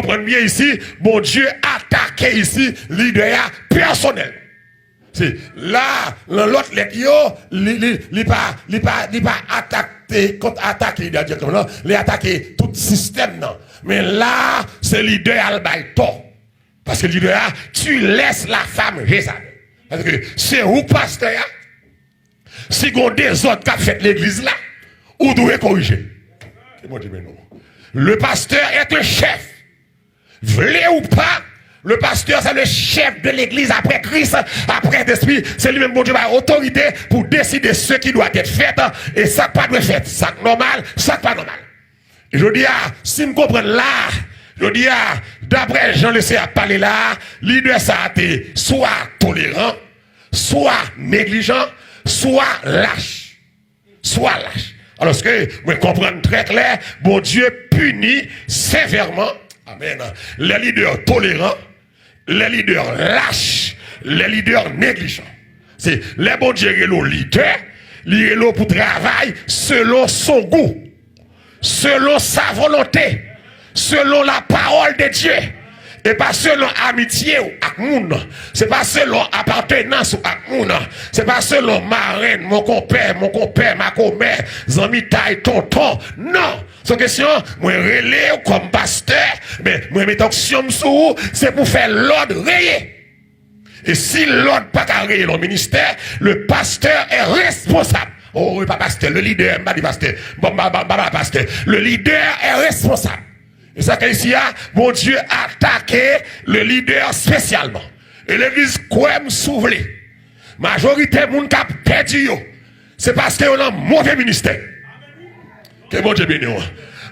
comprenez bien ici, bon Dieu attaqué ici, leader personnel. C'est là, l'autre il pas attaqué, contre-attaqué, directement, il a attaqué tout le système, non. Mais là, c'est leader Albaïto. Parce que leader, tu laisses la femme Jézabel. Parce que c'est où pasteur, si vous avez des autres qui ont fait l'église là, vous devez corriger. Le pasteur est un chef. Voulez ou pas, le pasteur c'est le chef de l'église après Christ, après l'esprit. C'est lui-même bon Dieu a autorité pour décider ce qui doit être fait et ça pas doit être fait. Ça normal, ça pas normal. Et je dis, si vous comprenez là, je dis, d'après Jean le à parler là, leader ça a été soit tolérant, soit négligent, soit lâche. Soit lâche. Alors que, vous comprenez très clair, bon Dieu punit sévèrement, amen, les leaders tolérants, les leaders lâches, les leaders négligents. C'est les bon Dieu qui est le leader, il est là pour travailler selon son goût, selon sa volonté, selon la parole de Dieu. Et pas selon amitié ou ak moun. C'est pas selon appartenance ou ak moun. C'est pas selon marraine, mon compère, ma commère, zami taille, tonton. Non. C'est question, moi relais comme pasteur, mais moi mets action sous, c'est pour faire l'ordre rayer. Et si l'ordre pas qu'à rayer le ministère, le pasteur est responsable. Oh, pas pasteur, le leader, pas dit pasteur. Pasteur. Le leader est responsable. Et ça qu'ici, mon Dieu a attaqué le leader spécialement. Et l'église quoi me souffler. Majorité moun qui a perdu, c'est parce que on a un mauvais ministère. Que mon Dieu béni.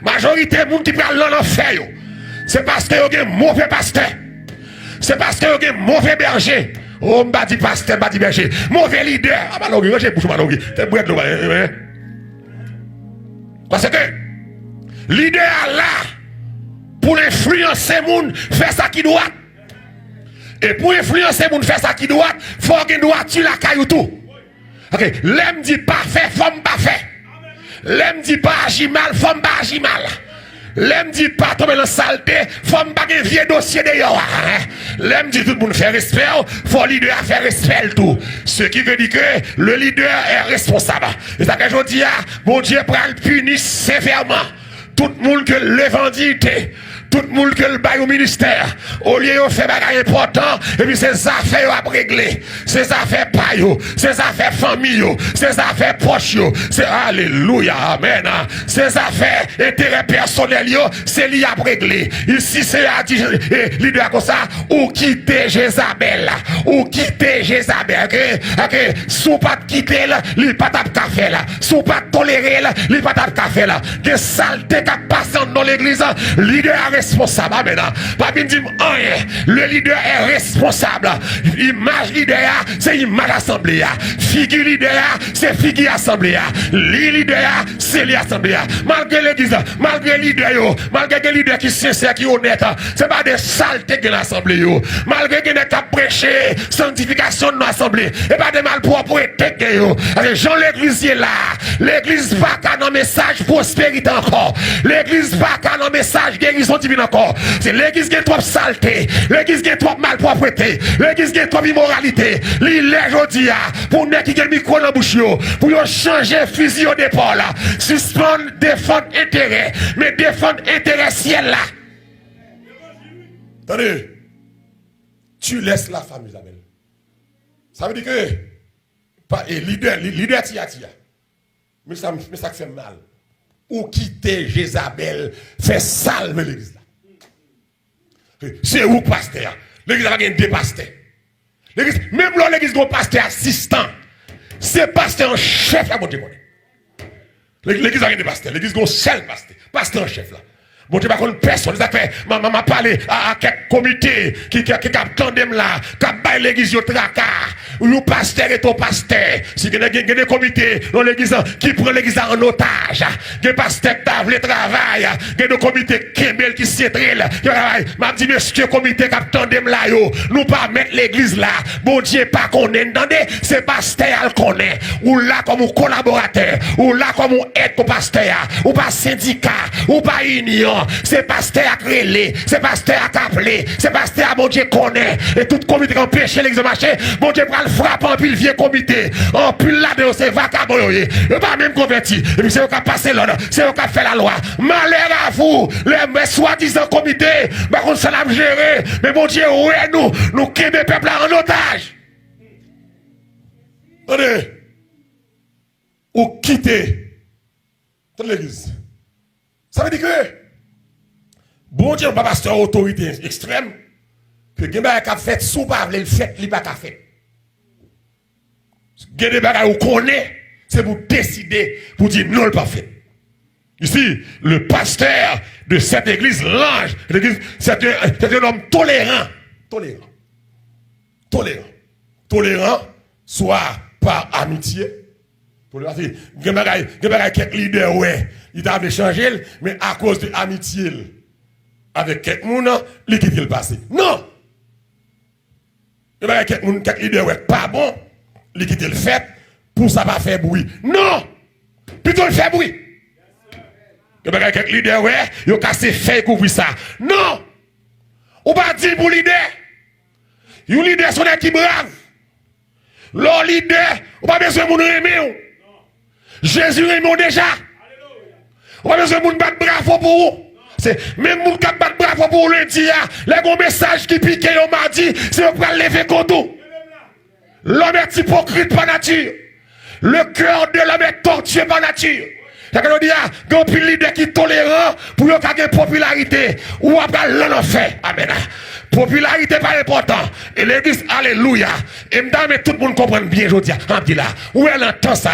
Majorité moun qui prend l'enfer, c'est parce que on a un mauvais pasteur. C'est parce que on a un mauvais berger. Oh, m'a dit pasteur, m'a dit berger. Mauvais leader. Ah, bah, non, j'ai bouche malogui. T'es bref, parce que leader là, pour influencer moun, faire ça qui doit. Et pour influencer moun, faire ça qui doit, faut qu'il doit tuer la caillou tout. Ok, l'aime dit pas fait, femme pas fait. L'aime dit pas agir mal, femme pas agir mal. L'aime dit pas tomber dans la saleté, femme pas un vieux dossier d'ailleurs. L'aime dit tout le monde fait respect, faut le leader faire respect tout. Ce qui veut dire que le leader est responsable. Et ça que je dis, bon Dieu prend le punir sévèrement. Tout le monde que l'évangile, tout le monde que le bail au ministère, au lieu de faire des important, et puis ces affaires à régler, ces affaires payo, ces affaires famille, ces affaires proches, c'est alléluia, amen. Ces affaires intérêts personnels, c'est lié à régler. Ici, c'est à dire, leader comme ça, ou quitter Jézabel, ou quitter Jézabel, ok, sous pas quitter là, il pas de café là, sous pas tolérer là, il pas de café là, des saletés qui passent dans l'église, leader responsable, amen. Pas bien dire rien. Le leader est responsable. Image leader, c'est image assemblée. Figure leader, c'est figure assemblée. Leader, c'est l'assemblée. Malgré l'église, malgré leader, malgré les leaders qui sont sincères, qui sont honnêtes, c'est pas des saletés de l'assemblée. Malgré qu'ils n'ont qu'à prêcher sanctification de l'assemblée, et pas des malpropretés. Jean l'église est là. L'église va qu'à un message prospérité encore. L'église va qu'à un message guérison divine encore. C'est l'église qui est trop saleté, l'église qui est trop malpropreté, l'église qui est trop immoralité. L'île aujourd'hui, pour ne qui le micro dans la bouche, pour changer fusil d'épaule, suspendre, défendre intérêt, mais défendre intérêt ciel là. Attendez, tu laisses la femme Isabelle. Ça veut dire que, pas leader tia. Mais ça fait mal. Ou quitter Jézabel, fait salve l'église là. C'est où pasteur? L'église a gagné deux pasteurs. Même là, l'église a un pasteur assistant. C'est pasteur en chef là, mon Dieu. L'église a gagné deux pasteurs. L'église a un seul pasteur. Pasteur en chef là. Bon, tu ne connais personne. Maman parlé à quelques comités qui tandem là, qui baillent l'église au tracas. Le pasteur est ton pasteur. Si il y a des comités dans l'église qui prend l'église en otage, des pasteurs qui ont le travail, des comités qui s'y trillent, qui travaillent. M'a dit, monsieur, comité qui tandem là, nous pas mettre l'église là. Bon Dieu, pas qu'on est, c'est pasteur qu'on est. Ou là comme collaborateur, ou là comme aide au pasteur, ou pas syndicat, ou pas union. non, c'est pasteur à créer, c'est pasteur à capler, c'est pasteur à mon Dieu connaît. Et tout comité qui empêche l'église de marcher, mon Dieu prend le frappe en pile vieux comité. En pile là-dedans, c'est vacabon. Il n'est pas même converti. Et puis c'est eux qui ont passé l'ordre, c'est eux qui ont fait la loi. Malheur à vous, les soi-disant comités, par contre ça l'a géré. Mais mon Dieu, ouais, nous quittons le peuple en otage. Attendez, ou quitter toute l'église. Ça veut dire que, bon Dieu, pas pasteur autorité extrême, que quelqu'un qui a fait sous pas le fait, il pas fait. Quelqu'un qui a connaît, c'est pour décider, pour dire non, le pas fait. Ici, le pasteur de cette église, l'ange, c'est un homme tolérant. Tolérant, soit par amitié. Il y a quelques leaders, ouais, il a changé, mais à cause de l'amitié avec quelqu'un, il quitte le passé. Non! Il y a quelques leaders, ouais, pas bon, il quitte le fait, pour ça pas faire bruit. Non! Plutôt le faire bruit. Il y a quelques leaders, ouais, il a cassé fait couvrir ça. Non! On va dire pour leader. Les leaders sont des qui braves. Leurs leaders, on n'a pas besoin de nous aimer. Jésus aime déjà. On n'a pas besoin de nous battre bravo pour vous. C'est même nous qui battre bravo pour lundi. Les gros messages qui piquent, on m'a dit, c'est pour lever contre nous. L'homme est hypocrite par nature. Le cœur de l'homme est tortueux par nature. C'est que nous dit, il y a un leader qui est tolérant pour qu'il y ait une popularité. Ou après l'enfer. Amen. Popularité pas important. Et l'église, alléluia. Et m'dame, tout le monde comprend bien, je dis, là. Où elle entend ça,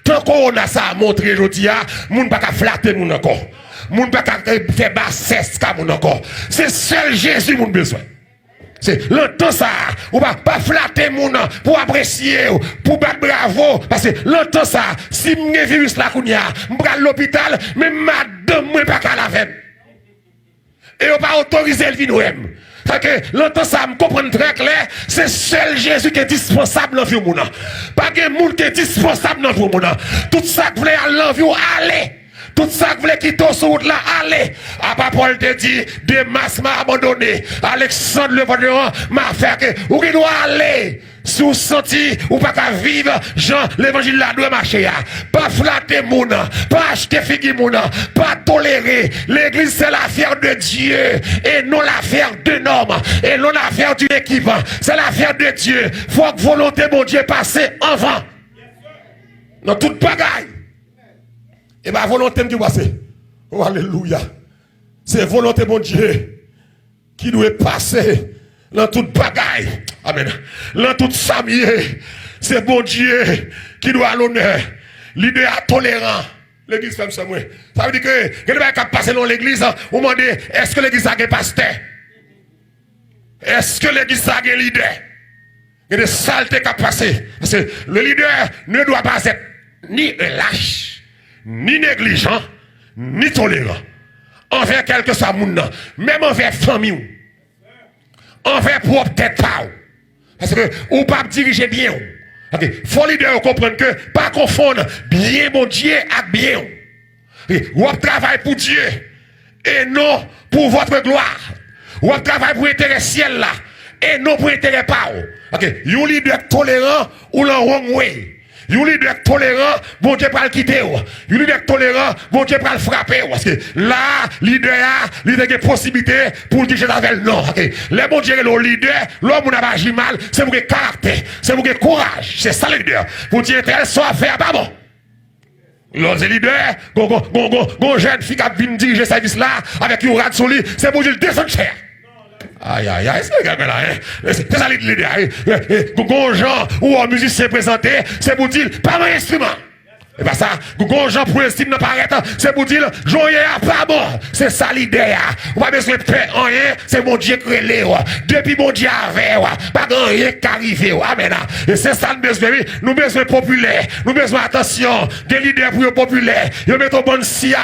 tant qu'on a ça à montrer, je dis, moun pas qu'à flatter moun encore. Moun pas qu'à faire bassesse comme moun encore. C'est seul Jésus moun besoin. C'est l'entend ça, ou pas flatter moun pour apprécier, pour battre bravo, parce que l'entend ça, si m'y virus la kounya, m'bral l'hôpital, mais madame moi pas qu'à la veine. Et on pas autoriser le vinoem. Fait que l'entend ça, me comprendre très clair, c'est seul Jésus qui est dispensable dans la vie moun. Pas que moun qui est dispensable dans la vie moun. Tout ça que vous voulez aller dans la vie, allez. Tout ça que vous voulez quitter sur route là, allez. Après Paul te dit, Demas m'a abandonné. Alexandre le Vendéon m'a fait que, ou qui doit aller. Si vous sentez, ou pas qu'à vivre, Jean, l'évangile là doit marcher. Pas flatter moun, pas acheter figi moun, pas tolérer. L'église c'est l'affaire de Dieu, et non l'affaire d'un homme, et non l'affaire d'une équipe. C'est l'affaire de Dieu. Faut que volonté mon Dieu passe avant. Dans toute bagaille. Et ma volonté qui passe. Oh, alléluia. C'est volonté mon Dieu qui doit passer dans toute bagaille. Amen. Dans toute samier. C'est bon Dieu qui doit l'honneur. L'idée tolérant. L'église fait ça. Ça veut dire que quelqu'un qui passe dans l'église, on demande est-ce que l'église a un pasteur? Est-ce que l'église a un leader? Il y a des saletés qui passent. Parce que le leader ne doit pas être ni lâche, ni négligent, ni tolérant. Envers quelque soit moun, même envers famille, envers propre tête pas. Parce que ou pas diriger bien. Il faut leader comprendre que pas confondre bien mon Dieu avec bien. Ou travaille pour Dieu et non pour votre gloire. Ou travaille pour intérêt ciel là et non pour intérêt pas. You leader tolérant ou le wrong way. You leader tolérant, bon Dieu pas le quitter. You leader tolérant, bon Dieu pas le frapper. Parce que là, leader a des possibilités pour dire avec non. Les bon Dieu, le leader, l'homme n'a pas agi mal, c'est pour que caractère, c'est pour que courage. C'est ça le leader. Pour dire qu'elle soit faire pas bon. L'autre leader, gon jeune fille qui vient diriger ce service là, avec une rade sur lui, c'est pour dire descendre cher. Aïe, aïe, aïe, c'est ça là, c'est ça l'idée. Gon gens ou un musicien présenté, c'est pour dire, pas mon instrument. Et pas ça, gon gens pour estime n'a pas arrêté, c'est pour dire, joyeux pas bon. C'est ça l'idée. On pas besoin de faire rien, c'est mon Dieu créé. Depuis mon Dieu avait, pas rien qui arrive. Amen. Et c'est ça nous besoin. Nous besoin populaire, nous besoin attention, des leaders pour populaire. Ils mettent au bon CIA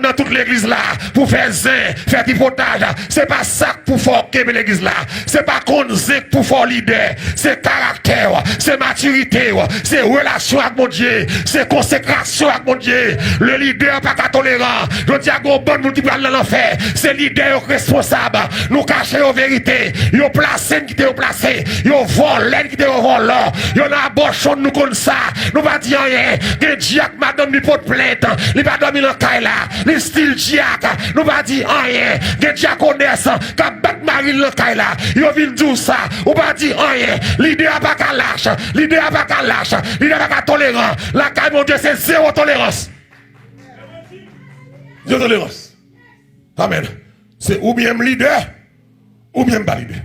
dans toute l'église là, pour faire zin, faire du potage. C'est pas ça pour faire l'église là. C'est pas qu'on pour faire leader. C'est caractère, c'est maturité, c'est relation avec mon Dieu, c'est consécration avec mon Dieu. Le leader pas tolérant. Je dis à bon monde qui va dans l'enfer. C'est leader responsable. Nous cacher la vérité. Ils ont placé qui t'ont placé. Ils ont volé qui t'ont volé. Ils ont abortion nous comme ça. Nous pas dire rien. Que Diak madame lui porte plainte. Il va dormir dans le caille là. Le style Diak. Nous pas dire rien. Que Diak connaisse. Qu'a battre Marie dans le caille là. Ils ont vu dire ça. Ou pas dire rien. Leader pas qu'à lâche. Leader pas qu'à lâche. Leader pas qu'à tolérant. La caille mon Dieu c'est zéro tolérance. Zéro tolérance. Amen. C'est ou bien leader ou bien pas leader.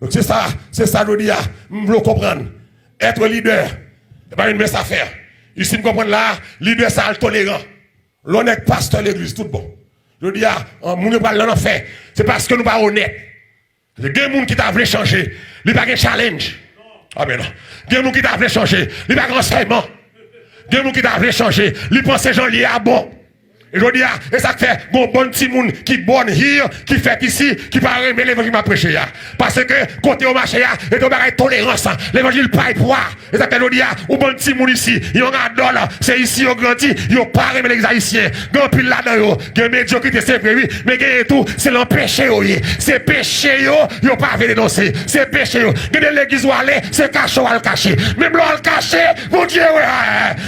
Donc c'est ça je dis, je veux comprendre. Être leader, c'est pas une mince affaire. Ici, nous comprenons là, leader, c'est le tolérant. L'honnête pasteur de l'église, tout bon. Je dis, nous ne parlons pas fait. C'est parce que nous ne sommes pas honnêtes. Il y a des gens qui t'ont changer. Il n'y a pas de challenge. Ah ben non. Il y a des gens qui t'ont changer. Il n'y a pas de renseignement. Il y a des gens qui t'ont changer. Ils pensent que les gens liés à bon. Et je dis, et ça fait bon petit monde qui bonne here, qui fait ici, qui parle mais l'évangile m'a prêché. Parce que côté au marché, et de bagaille tolérance, l'évangile pas poids. Et ça fait je dis, ou bon petit monde ici, ils ont adore, c'est ici, ils ont grandi, ils ont pas aimé les haïtiens. Grand pile là-dedans, il y a médiocrité, c'est vrai, oui, mais tout, c'est l'empêché, c'est péché, ils ont pas dénoncer, c'est péché, il y a l'église où aller, c'est caché ou à le cacher. Même là, le cacher, mon Dieu,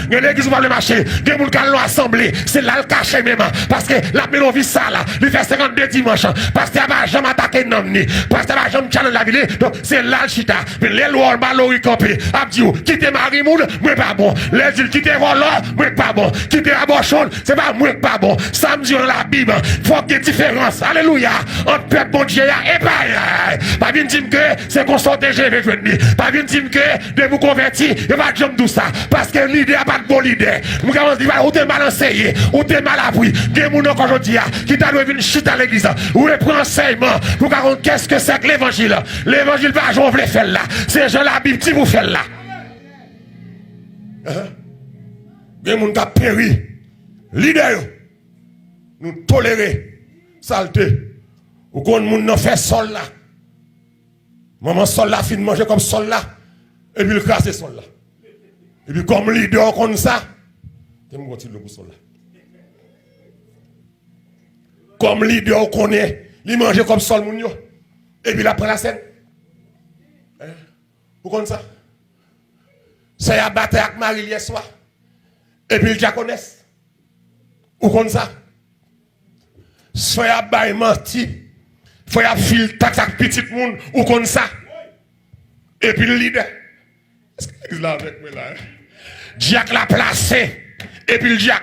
il y a l'église où aller marcher, il y a des gens qui l'ont assemblé, c'est là le cacher. Même, parce que la mélodie ça là, il fait 52 dimanches, parce que va jamais attaquer non ni, parce que va jamais challenge la ville, donc c'est là le chita, mais les lois malori campé, abdiou, quitter Marimoud, moi pas bon, les îles quitter Volant, moi pas bon, quitter Abochon, c'est pas moi pas bon, samedi dans la Bible, faut qu'il y ait différence, alléluia, entre peuple bon Dieu et pas bien dire que c'est qu'on sort de GV, pas bien dire que de vous convertir, il va jamais tout ça, parce que l'idée a pas de bon leader, nous commençons à dire, ou t'es mal enseigné, ou t'es mal appris, des gens aujourd'hui qui t'a venir chute à l'église, ou les prend enseignement, pour qu'on qu'est-ce que c'est que l'évangile, l'évangile pas j'en voulais faire là, c'est Jean la Bible qui vous fait là. Des gens qui ont péri, leader, nous tolérer, saleté, ou qu'on nous fait sol là. Maman sol là, fin de manger comme sol là, et puis le crasse sol là. Et puis comme leader comme ça, je me continue pour sol là. Comme leader qu'on est, il mange comme sol moun yo. Et puis il prend la scène. Vous connaissez ça? C'est à battre avec Marie hier soir. Et puis il la connaissent. Vous connaissez ça? C'est à bailler menti. Faut à fil taxe avec petit monde. Vous connaissez ça? Et puis le leader. Est-ce que vous là avec moi là? Jack l'a placé. Et puis le Jack.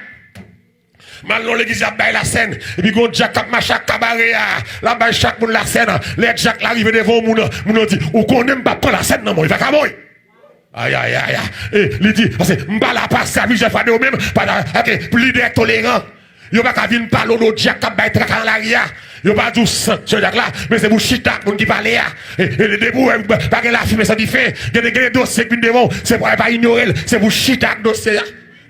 Maintenant, l'église a baillé la scène. Et puis, quand Jack a chaque cabaret, là, baille chaque monde la scène. Les Jack l'arrive devant moun, moun dit, ou qu'on n'aime pas prendre la scène, non, il va qu'à mourir. Aïe, aïe, aïe, aïe. Et il dit, parce que, m'ba la passe, ça, j'ai pas de même, ok, pour l'idée tolérant. Yo pas qu'à venir parler de Jack qui baille traque en l'arrière. Yo pas tout ce Jack là, mais c'est pour chita, pour qui parle là. Et le debout, pas que la fumée, ça dit fait. Il y a des dossiers qui viennent devant, c'est pour pas ignorer, c'est pour chita, dossier.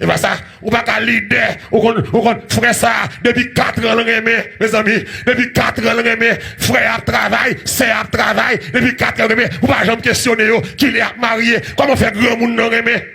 Et bien ça, ou pas qu'à leader, ou qu'on frère ça, depuis 4 ans, mes amis, depuis 4 ans, frère a travail, sœur a travail, depuis 4 ans, ou pas jamais questionner, qui est marié, comment faire grand monde non remet?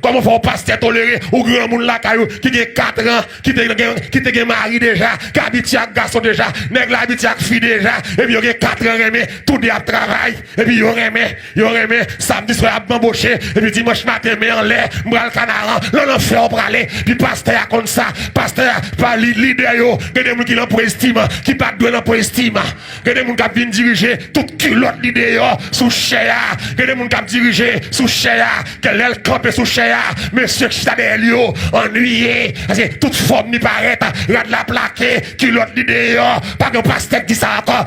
Comment faire pasteur toléré ou grand monde là qui a 4 ans, qui te mari déjà, qui habite avec garçon déjà, nèg la habite avec fille déjà, et puis il y a 4 ans remet, tout dit à travail, et puis il remet, samedi soir à m'embaucher, et puis dimanche matin mais en l'air, m'bral canaran, l'on fait au praler, puis pasteur comme ça, pasteur pas leader yo, que des gens qui l'ont pour estime, qui pas de l'ont pour estime, que des gens qui viennent diriger toute culotte leader yo sous cher, que des gens qui diriger sous cher, que l'aile camper sous cher, monsieur Chadélio, ennuyé, parce que toute forme n'y paraît, regarde la plaquée, culotte l'idée, pas de pasteur qui dit ça encore,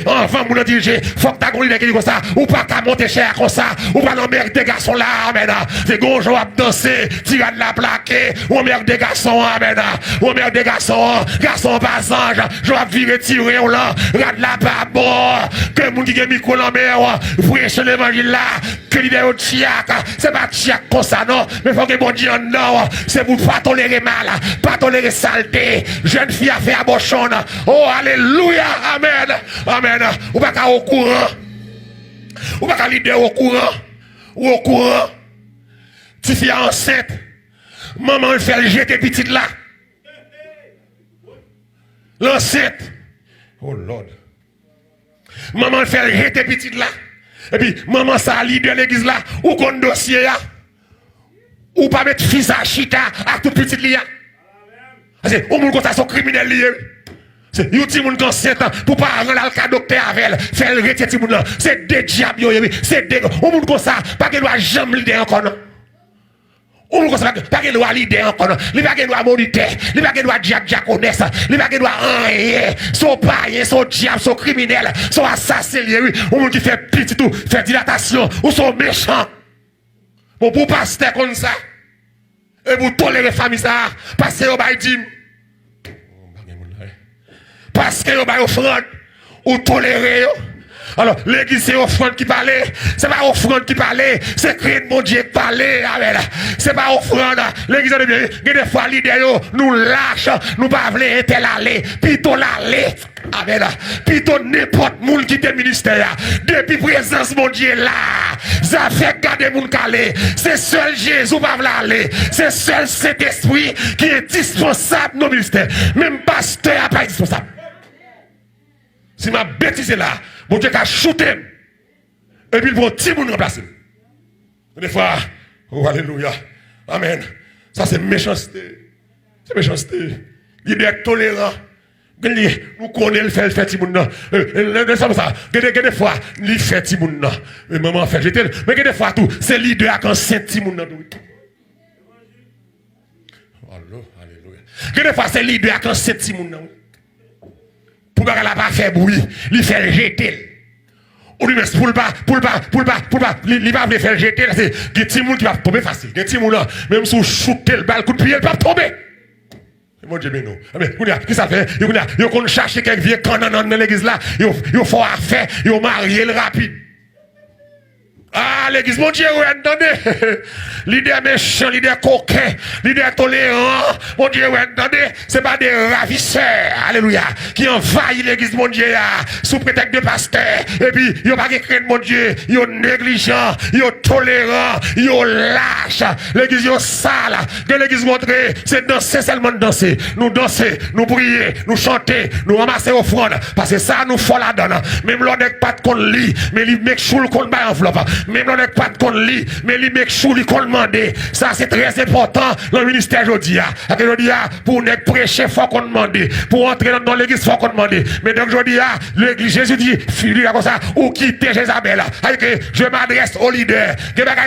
enfant, mon dirigé, faut que t'as une idée qui dit comme ça, ou pas qu'à monter cher comme ça, ou pas l'emmerder des garçons là, amen, c'est gonjo à danser, tirer de la plaquée, ou merde des garçons, amen, ou merde des garçons pas ange, je vais virer tirer là, regarde la babo, que mon qui a mis la mer, prêcher l'évangile là, que l'idée au tchiak, c'est pas tchiak comme ça, non, mais faut que bon Dieu non, c'est pour pas tolérer mal, pas tolérer saleté, jeune fille a fait abortion, oh alléluia, amen, amen, ou pas qu'à au courant, ou pas qu'à l'idée au courant, ou au courant, Tu fille enceinte. Maman le fait le jeter petite là. L'enceinte. Oh Lord. Maman le fait le jeter petite là. Et puis maman ça leader l'église là. Ou qu'on dossier là. Ou pas mettre fils à chita à toute petite là. C'est au monde comme ça sont criminels liés. C'est un petit monde enceinte pour pas rendre le docteur avec elle. Faire le retirer petit monde là. C'est des diables c'est des au monde comme ça pas qu'il doit jamais leader encore non. Ou nous pas qu'il doit leader encore, il pas qu'il doit moniteur, il pas qu'il doit diaconesse, il pas qu'il doit rien, son païen, son diable, son criminel, son assassin, ou nous qui fait petit tout, fait dilatation, ou son méchant. Bon, pour pasteur comme ça, et pour tolérer famille ça, parce que vous avez dit, parce que vous avez offrande, ou tolérer. Alors, l'église, c'est offrande qui parlait. C'est pas offrande qui parlait. C'est créer mon Dieu qui parlait. C'est pas offrande. L'église, des fois, l'idée, nous lâche. Nous pas voulons tel aller. Plutôt l'aller. Amen. Plutôt n'importe monde qui est ministère. Depuis présence, mon Dieu, là. Ça fait garder mon calé. C'est seul Jésus pas aller. C'est seul cet esprit qui est dispensable dans le ministère. Même pasteur n'est pas indispensable. Si ma bêtise est là, mon Dieu a shooté. Et puis il prend petit monde remplacer. Des fois, oh alléluia. Amen. Ça c'est méchanceté. C'est méchanceté. Il est tolérant. Nous connaissons le fait petit monde. Des fois, il fait petit monde. Mais maman fait jeter. Mais des fois tout, c'est l'idée à quand c'est petit monde. Alléluia. Des fois c'est l'idée à quand c'est petit monde. Pour ne pas faire bruit, il fait jeter. Ou lui, pour ne pas, il va faire jeter. C'est un petit monde qui va tomber facile. Un petit monde là, même si vous shootez le balle, coup de pied, il va tomber. Mon Dieu, mais non. Mais, qu'est-ce que ça fait? Il faut chercher quelqu'un vieux canon dans l'église là. Il faut faire, il faut marier le rapide. Ah, l'église, mon Dieu, vous entendez? Leader méchant, leader coquin, leader tolérant, mon Dieu, vous entendez? C'est pas des ravisseurs, alléluia, qui envahissent l'église, mon Dieu, sous prétexte de pasteur. Et puis, ils n'ont pas créé, mon Dieu, ils sont négligents, ils sont tolérants, ils sont lâches. L'église est sale. Que l'église montre, c'est danser, seulement danser. Nous danser, nous prier, nous chanter, nous ramasser offrande. Parce que ça, nous faut la donne. Même l'on n'est pas de qu'on lit, mais il met choule qu'on bat enveloppe. Même l'on n'est pas de qu'on lit, mais il met choule qu'on demande. Ça, c'est très important dans le ministère aujourd'hui. Pour ne prêcher, il faut qu'on demande. Pour entrer dans l'église, il faut qu'on demande. Mais donc aujourd'hui, l'église, Jésus dit, comme ça, ou quitter Jézabel. Je m'adresse aux leaders.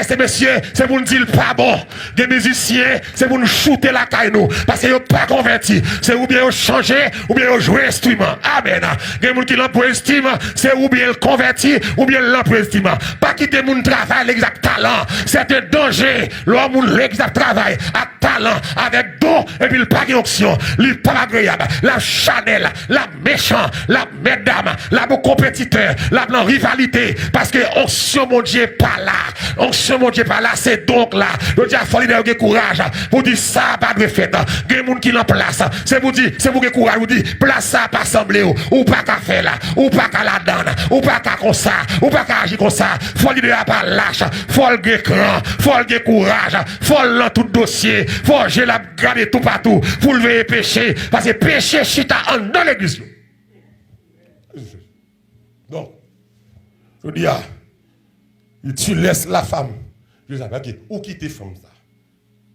Ces messieurs, c'est pour nous dire pas bon. Les musiciens, c'est pour nous shooter la caille nous. Parce qu'ils ne sont pas convertis. C'est ou bien changer, ou bien jouer instrument. Amen. Les gens qui l'ont pour instrument, c'est ou bien le converti, ou bien l'ont pour instrument. Pas quitter mon travail, l'exact talent. C'est un danger. L'homme, l'exact travail, à talent, avec don, et puis le pas d'onction. Le pas agréable. La chanel, la méchant, la mesdames, la beau compétiteur, la blanc rivalité. Parce que onction, mon Dieu, pas là. Onction, mon Dieu, pas là. C'est donc là. Le Dieu a fallu de courage. Pour dire ça, pas de fait. Il y a des gens qui l'en place. C'est pour dire, c'est pour que courage. Vous dites, place ça, pas sembler. Ou pas qu'à faire là. Ou pas qu'à la donne. Ou pas qu'à comme ça. Ou pas qu'à agir comme ça. Faut dire, pas lâche. Faut le grand. Faut le courage. Faut le tout dossier. Faut j'ai la garder tout partout. Pour lever péché. Parce que péché, chita en dans l'église. Donc, je dis, tu laisses la femme. Je dis, ok, où quitter femme ça?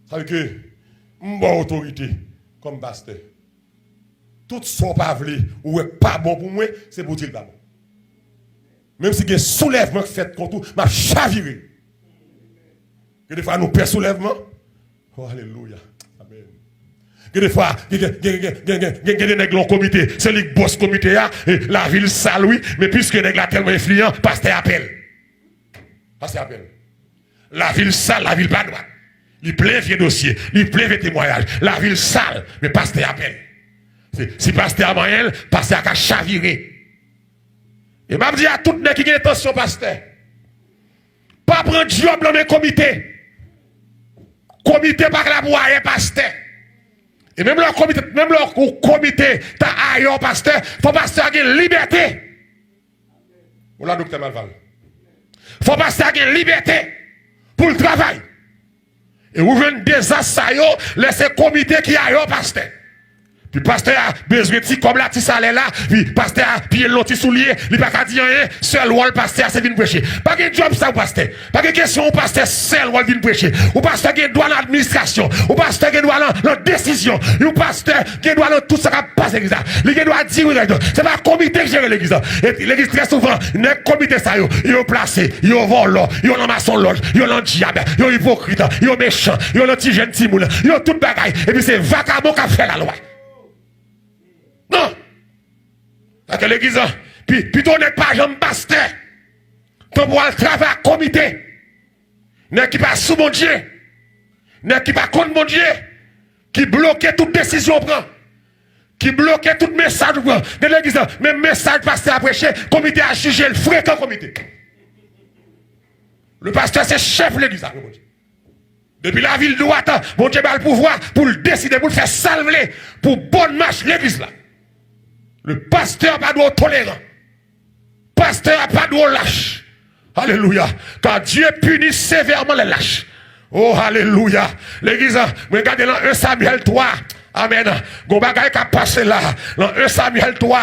Ça veut dire que, mon autorité, comme pasteur, tout ce qu'on pas voulu, ou est pas bon pour moi, c'est pour dire pas bon. Même si il y a un soulèvement fait contre tout, m'a chaviré. Que des fois, nous perdons soulèvement. Oh, alléluia. Amen. Que des fois, il y a des nègres au comité. C'est lui qui bosse comité, la ville sale, oui. Mais puisque les nègres sont tellement influents, pasteur appelle. Pasteur appelle. La ville sale, la ville pas droite. Il plein vieux dossier, il plein vieux témoignage. La ville sale, mais pasteur appelle. Si pasteur a moyen, pasteur a chaviré. Et m'a dit à tout le monde qui a attention, pasteur. Pas prendre job dans mes comités. Comité par la boire, pasteur. Et même leur comité, t'as ailleurs, pasteur, faut pasteur avoir une liberté. Voilà, docteur Malval. Faut pasteur avoir une liberté pour le travail. Et vous venez des assaillants, laissez comité qui a un pasteur. Puis pasteur a besoin de comme la petite salaire là, puis pasteur a pillé l'autre soulier, il pas qu'à dire rien, seul rôle pasteur c'est venir prêcher. Pas de job ça pasteur. Pas de question pasteur seul rôle venir prêcher. Ou pasteur qui doit l'administration, ou pasteur qui doit la décision, ou pasteur qui doit tout ça qui passe l'église. Il doit dire c'est pas comité qui gère l'église. Et l'église très souvent, les comités ça yo placé, yo vol, yo en maçon loge, yo en diable, yo hypocrite, yo méchant, yo l'anti jeune timoun, yo tout bagaille et puis c'est vagabond qui fait la loi. Non. Parce que l'église, puis ton n'est pas jeune pasteur. Ton pour le travail à comité. N'est qui pas sous mon Dieu. N'est qui pas contre mon Dieu. Qui bloque toute décision prend. Qui bloque tout message prend. De l'église, même message pasteur à prêcher, comité a jugé le fréquent comité. Le pasteur c'est chef de l'église. Depuis la ville droite, mon Dieu a le pouvoir pour le décider, pour le faire salver, pour bonne marche l'église là. Le pasteur n'a pas de tolérant. Pasteur n'a pas de lâche. Alléluia. Car Dieu punit sévèrement les lâches. Oh, alléluia. L'église, regardez dans 1 Samuel 3. Amen. Gombagaï qui a passé là. Dans 1 Samuel 3,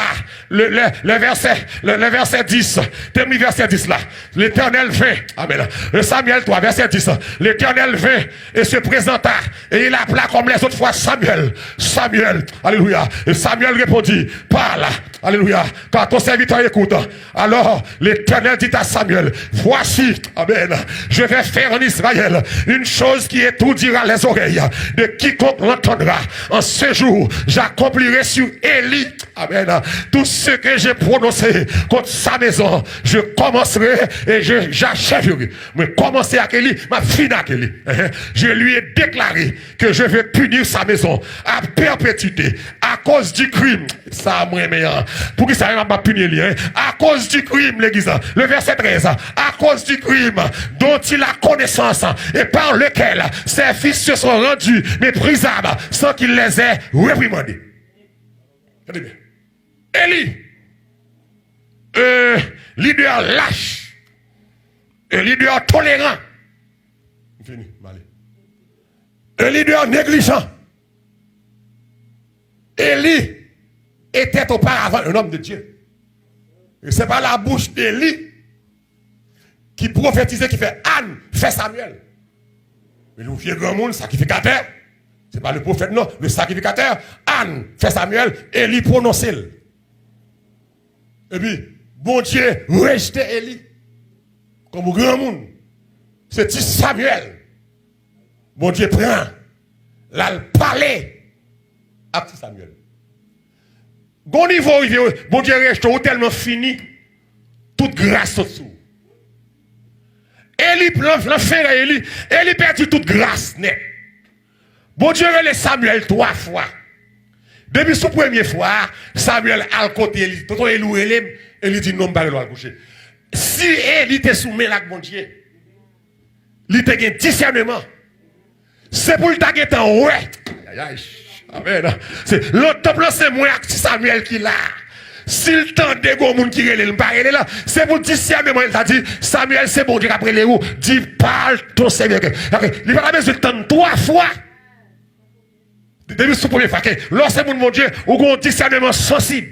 le verset 10. Termine verset 10 là. L'Éternel vint. Amen. 1 Samuel 3, verset 10. L'Éternel vint et se présenta. Et il appela comme les autres fois Samuel. Samuel. Alléluia. Et Samuel répondit, parle. Alléluia. Quand ton serviteur écoute. Alors l'Éternel dit à Samuel, voici, amen, je vais faire en Israël une chose qui étourdira les oreilles de quiconque l'entendra. En ce jour, j'accomplirai sur Élie, amen, tout ce que j'ai prononcé contre sa maison. Je commencerai et j'achèverai. Mais commencer avec Élie, ma fin avec Élie. Je lui ai déclaré que je vais punir sa maison à perpétuité à cause du crime. Ça, moi, meilleur. Pour qui ça va punir lui, hein? À cause du crime, l'église. Le verset 13. À cause du crime dont il a connaissance et par lequel ses fils se sont rendus méprisables sans qu'il les ait réprimandés. Regardez bien. Élie, leader lâche, un leader tolérant, fini, un leader négligent. Élie était auparavant un homme de Dieu. Et c'est pas la bouche d'Élie qui prophétisait, qui fait Anne, fait Samuel. Mais le vieux grand monde, sacrificateur, c'est pas le prophète, non, le sacrificateur, Anne, fait Samuel, Élie prononçait. Et puis, bon Dieu, rejetait Élie. Comme au grand monde. C'est Samuel. Bon Dieu prend, là, le palais à petit Samuel. Bon niveau, bon Dieu reste tellement fini, toute grâce au-dessous. Élie, l'enfer à Élie, Élie perdit toute grâce net. Bon Dieu relève Samuel 3 fois. Depuis sa première fois, Samuel a le côté Élie. Tonton Élie dit non, pas le coucher. Si Élie était soumis à bon Dieu, il était un discernement. C'est pour le taguer en ouais. Amen. C'est l'autre temple, c'est moi avec Samuel qui l'a. S'il tente de go moun qui relève, là, c'est pour discernement. Il a dit, Samuel, c'est bon Dieu qui a pris les roues. Dis, parle ton Seigneur. Il va besoin de tendre 3 fois. Depuis la première fois, lorsque mon Dieu, ou qu'on discernement sensible.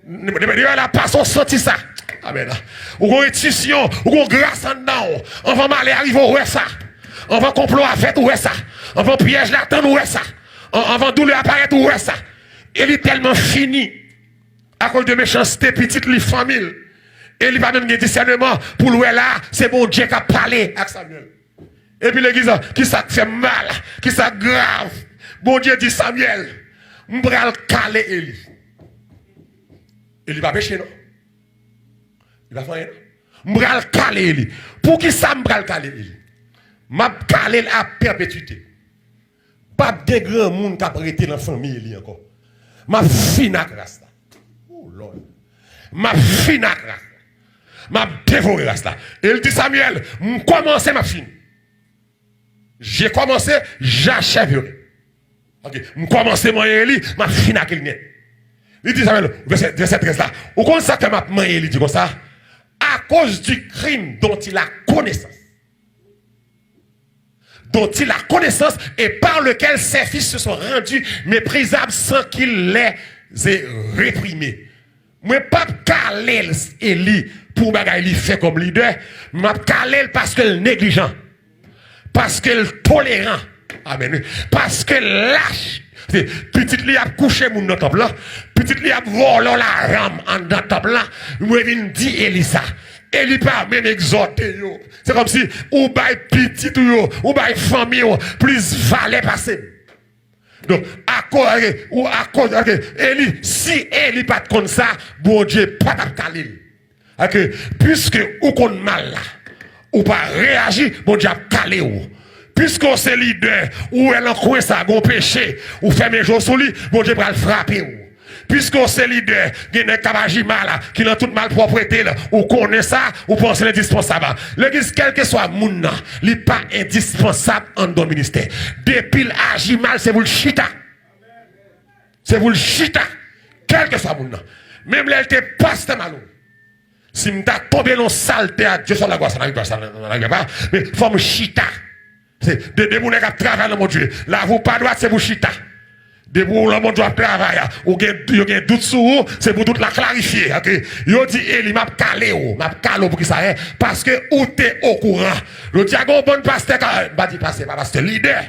La personne senti ça. Amen. Ou qu'on intuition, ou qu'on grâce en dedans. On va mal arriver où est ça. On va complot à faire où est ça. On va piège l'attendre où est ça. On va douleur apparaître où est ça. Il est tellement fini. À cause de méchanceté, petite les familles. Et il va même un discernement pour louer là, c'est bon Dieu qui a parlé avec Samuel. Et puis l'église, qui ça fait mal, qui ça grave. Bon Dieu dit Samuel, je vais caler Élie. Élie va pécher, non? Il va faire rien. Je vais caler Élie. Pour qui ça me caler Élie? Je vais caler à perpétuité. Pas de grand monde qui a prêté dans la famille Élie encore. Ma fine à grâce. Oh Lord. Ma fine à grâce. Ma dévoré grâce. Et il dit Samuel, je commence ma fine. J'ai commencé, j'achèverai. Ok, je commence mon Élie, ma fine à net. Il dit Samuel, verset 13 là. Ou comme ça que ma main Élie dit comme ça? À cause du crime dont il a connaissance. dont il a connaissance et par lequel ses fils se sont rendus méprisables sans qu'il les ait réprimés. Moi, pas caler Eli pour bagaille li fait comme leader, m'a caler parce qu'elle négligent, parce qu'elle tolérant, amen, parce qu'elle lâche. Petite li a couché mon dans temple là, petite li a volé la rame en dans temple là, moi vinn dit Elisa. Eli pas même exhorté yo. C'est comme si ou bay petit yo, ou bay famille yo, plus valet passer. Donc, à cause, ou à cause, Eli, si Eli pas comme ça, bon Dieu, pas de caler. Puisque ou qu'on mal là, ou pas réagir, bon Dieu a calé ou. Puisque c'est leader, ou elle en coin ça, gon péché, ou fait mes jours sur lui, bon Dieu va le frapper ou. Puisque c'est leader, qui n'est qu'à mal, qui n'a tout mal propreté, ou connaît ça, ou pense l'indispensable. L'église, quel que soit moun nan, n'est pas indispensable en don ministère. Depuis l'agit mal, c'est vous le chita. C'est vous le chita. Quel que soit moun nan. Même là, elle te passe malou. Si m'ta tombé dans saleté, Dieu soit la gloire, ça n'arrive pas, mais il faut me chita. C'est des moun qui travaillent dans mon Dieu. Là, vous pas droit, c'est vous chita. De vous, le monde doit travailler. Ou gen doute sur vous, c'est pour tout la clarifier. Yo dit, Eli, m'a calé pour qui ça est. Parce que ou t'es au courant. Le dit, gon bon pasteur, pas dit pasteur, pas pasteur, leader.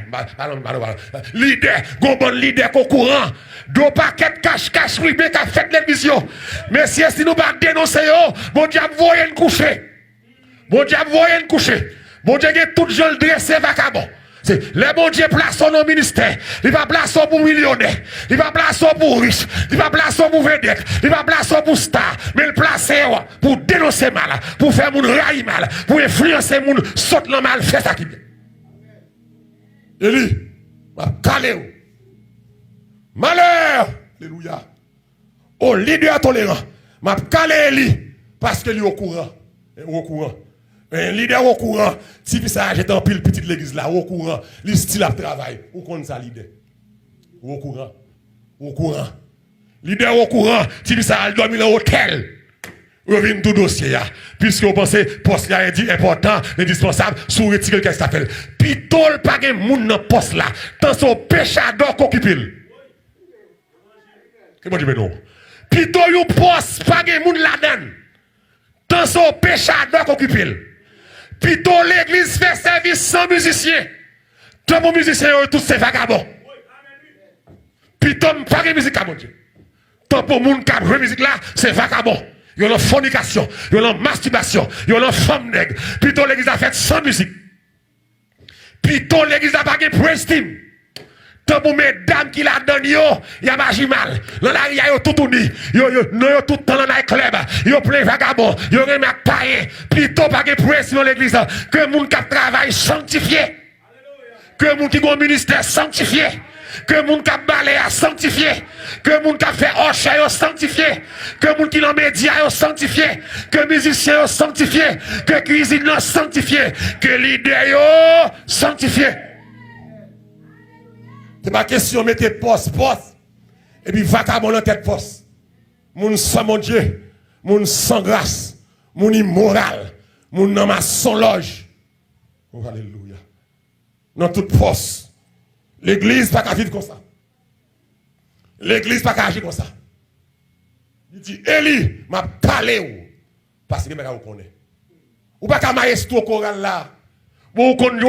Leader, gon bon leader au courant. Do paquet cache, oui, mais qu'a fait l'émission. Mais si nous pas dénoncer yo, bon diable voyez coucher. Bon diable voyez coucher. Bon diable tout gens dressé vacabon. Le bon Dieu place son ministère. Il va placer pour millionnaire. Il va placer pour riche. Il va placer pour vedette. Il va placer pour star. Mais il place pour dénoncer mal. Pour faire mon rail mal. Pour influencer mon saute le mal. Fait ça qui bien. Eli, calé. Malheur. Alléluia. Oh, leader tolérant. M'a calé Eli. Parce qu'il est au courant. Au courant. Un leader au courant, si ça j'ai en pile petite l'église là, au courant, le style à travail, où qu'on ça leader? Au courant. Au courant. Leader au courant, si ça dormi dans l'hôtel. Revient tout dossier là. Puisque vous pensez poste là est important, indispensable, sous retirer qu'est-ce que ça fait. Pitol pas de moun dans poste là, tant son péchador qu'occupe. Comment dire non? Pitol yon poste pas de moun là-dedans. Tant son péchador qu'occupe. Plutôt l'église fait service sans musicien. Tous les musiciens, tous ces vagabonds. Plutôt pas de musique à mon Dieu. Tant pour les gens qui jouent musique là, c'est vagabond. Il y a une fornication, il y a une masturbation, il y a une femme nègre. Plutôt l'église a fait sans musique. Plutôt l'église a pas de prestige. Tant pour mesdames qui la donnent, il y a magie mal. Dans la rue, il y a tout tourné. Il y a tout dans le club. Il y a plein de vagabonds. Il y a rien à payer. Plutôt pas de pression dans l'église. Que les gens qui travaillent sanctifiés. Que les gens qui ont un ministère sanctifié. Que les gens qui ont balayé sanctifié. Que les gens qui ont fait hoche sanctifié. Que les gens qui ont médias sanctifié. Que les musiciens sanctifiés. Que les cuisiniers sanctifiés. Que les leaders sanctifiés. C'est ma question, mettez poste. Et puis vagabond dans tête poste. Moun sans mon Dieu. Moun sans grâce. Moun immoral. Moun dans ma son loge. Oh, alléluia. Dans toute poste. L'église pas qu'à vivre comme ça. L'église pas qu'à agir comme ça. Il dit, Eli, m'a parlé ou. Parce que vous connaissez. Ou pas qu'à maestro choral là. Ou qu'on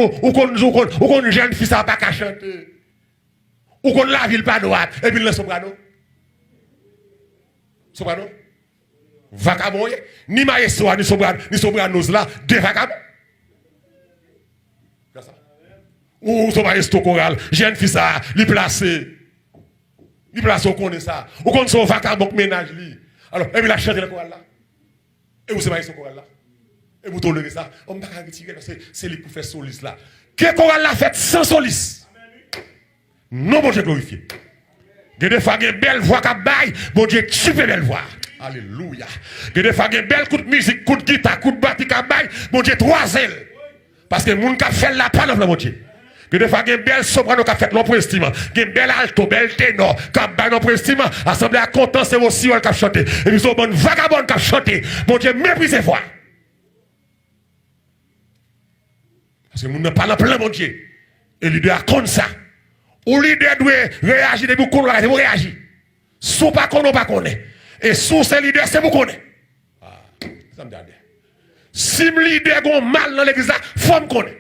jeune fils à pas qu'à chanter. Ou qu'on la ville pas droite, et puis le soprano. Soprano? Vagabond, ni maestro, ni sopranos là, deux vagabonds. Ou son maestro choral, jeune fils à, li placé. Li placé, on connaît ça. Ou qu'on son vagabond ménage li. Alors, et puis la chante le choral là. Et vous c'est maestro choral là. Et vous tolérez ça. On ne peut pas retirer, c'est lui pour faire solis là. Que choral là fait sans solis? Non, bon Dieu glorifié. Des fois, il y a une belle voix qui baille, bon Dieu, super belle voix. Alléluia. Des fois, il y a une belle coup de musique, coup de guitare, coup de batterie qui baille, bon Dieu, trois ailes. Parce que les gens qui fait la panne, bon Dieu. Des fois, il y a une belle soprano qui fait l'opéra estime. Il y a une belle alto, belle ténor, qui baille l'opéra estime. Assemblée à content, c'est aussi qui a chanté. Et puis, ils ont une vagabonde qui a chanté. Bon Dieu, méprisez voix. Parce que les gens ne parlent pas plein, mon Dieu. Et leader comme ça. Ou leader doit réagir depuis qu'on réagir. Sous pas qu'on pas connaît. Et sous ces leaders, c'est vous connaît. Ah, ça me dit. Si le leader a mal dans l'église, il faut me connaître.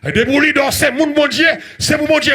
Et de mon leader, c'est mon Dieu, c'est mon Dieu